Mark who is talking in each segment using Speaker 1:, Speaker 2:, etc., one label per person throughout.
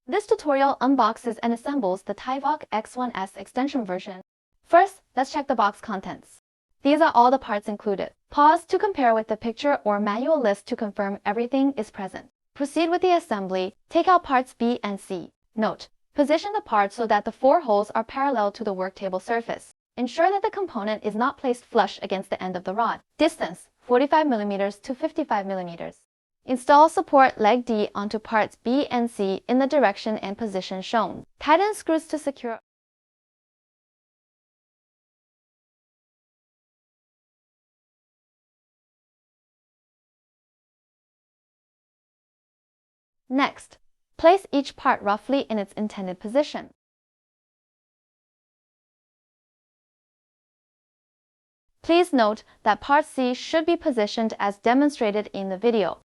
Speaker 1: This tutorial unboxes and assembles the TYVOK X1S extension version. First, let's check the box contents. These are all the parts included. Pause to compare with the picture or manual list to confirm everything is present. Proceed with the assembly. Take out parts B and C. Note: position the parts so that the 4 holes are parallel to the work table surface. Ensure that the component is not placed flush against the end of the rod. Distance: 45 mm to 55 mm. Install support leg D onto parts B and C in the direction and position shown. Tighten screws to secure. Next, place each part roughly in its intended position. Please note that part C should be positioned as demonstrated in the video.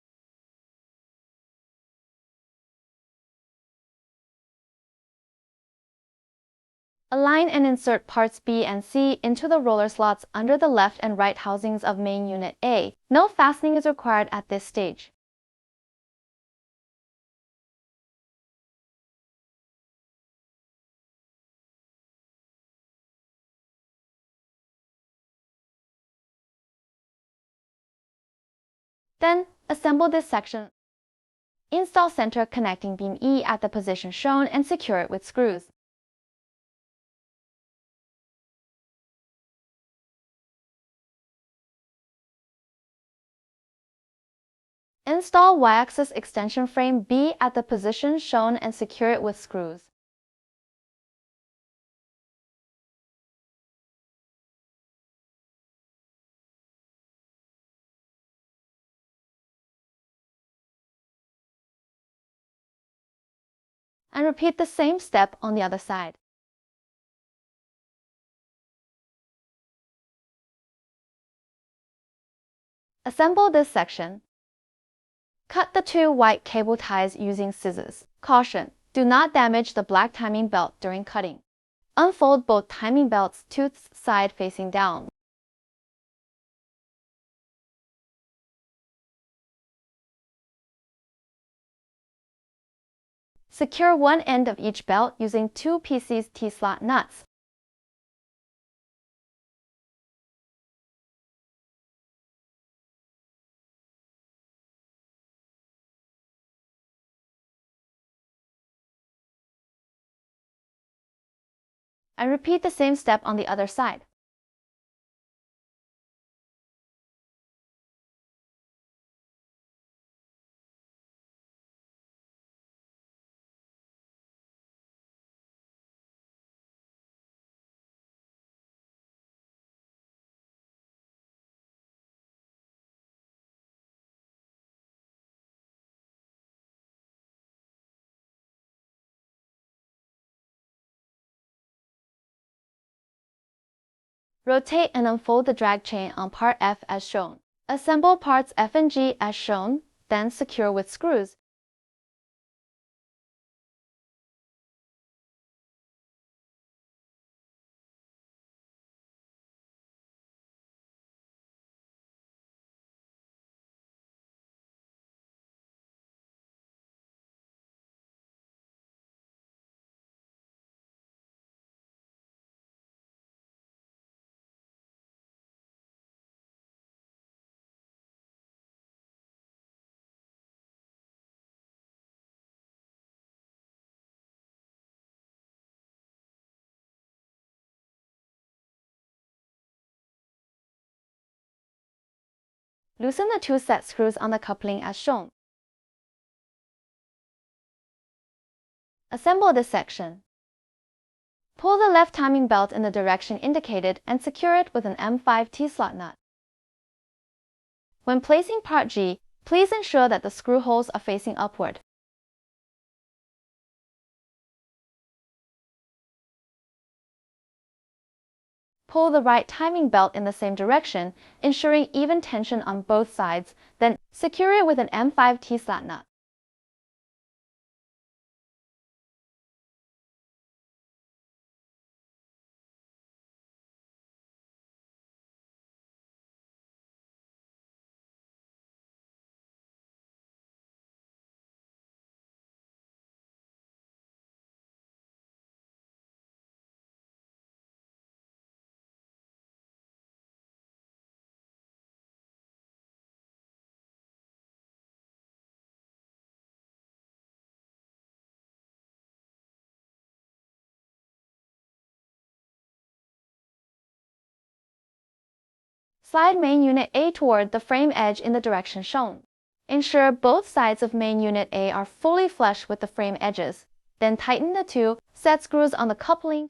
Speaker 1: Align and insert parts B and C into the roller slots under the left and right housings of main unit A. No fastening is required at this stage. Then, assemble this section. Install center connecting beam E at the position shown and secure it with screws. Install Y-axis extension frame B at the position shown and secure it with screws. And repeat the same step on the other side. Assemble this section. Cut the 2 white cable ties using scissors. Caution: do not damage the black timing belt during cutting. Unfold both timing belts tooths side facing down. Secure one end of each belt using 2 pieces T-slot nuts. And repeat the same step on the other side. Rotate and unfold the drag chain on part F as shown. Assemble parts F and G as shown, then secure with screws. Loosen the 2 set screws on the coupling as shown. Assemble this section. Pull the left timing belt in the direction indicated and secure it with an M5 T-slot nut. When placing part G, please ensure that the screw holes are facing upward. Pull the right timing belt in the same direction, ensuring even tension on both sides, then secure it with an M5 T-slot nut. Slide main unit A toward the frame edge in the direction shown. Ensure both sides of main unit A are fully flush with the frame edges. Then tighten the two set screws on the coupling.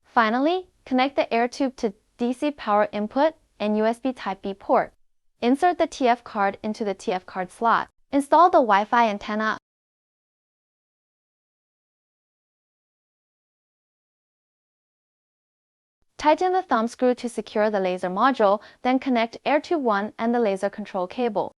Speaker 1: Finally, connect the air tube to DC power input and USB Type-B port. Insert the TF card into the TF card slot. Install the Wi-Fi antenna. Tighten the thumb screw to secure the laser module, then connect air tube 1 and the laser control cable.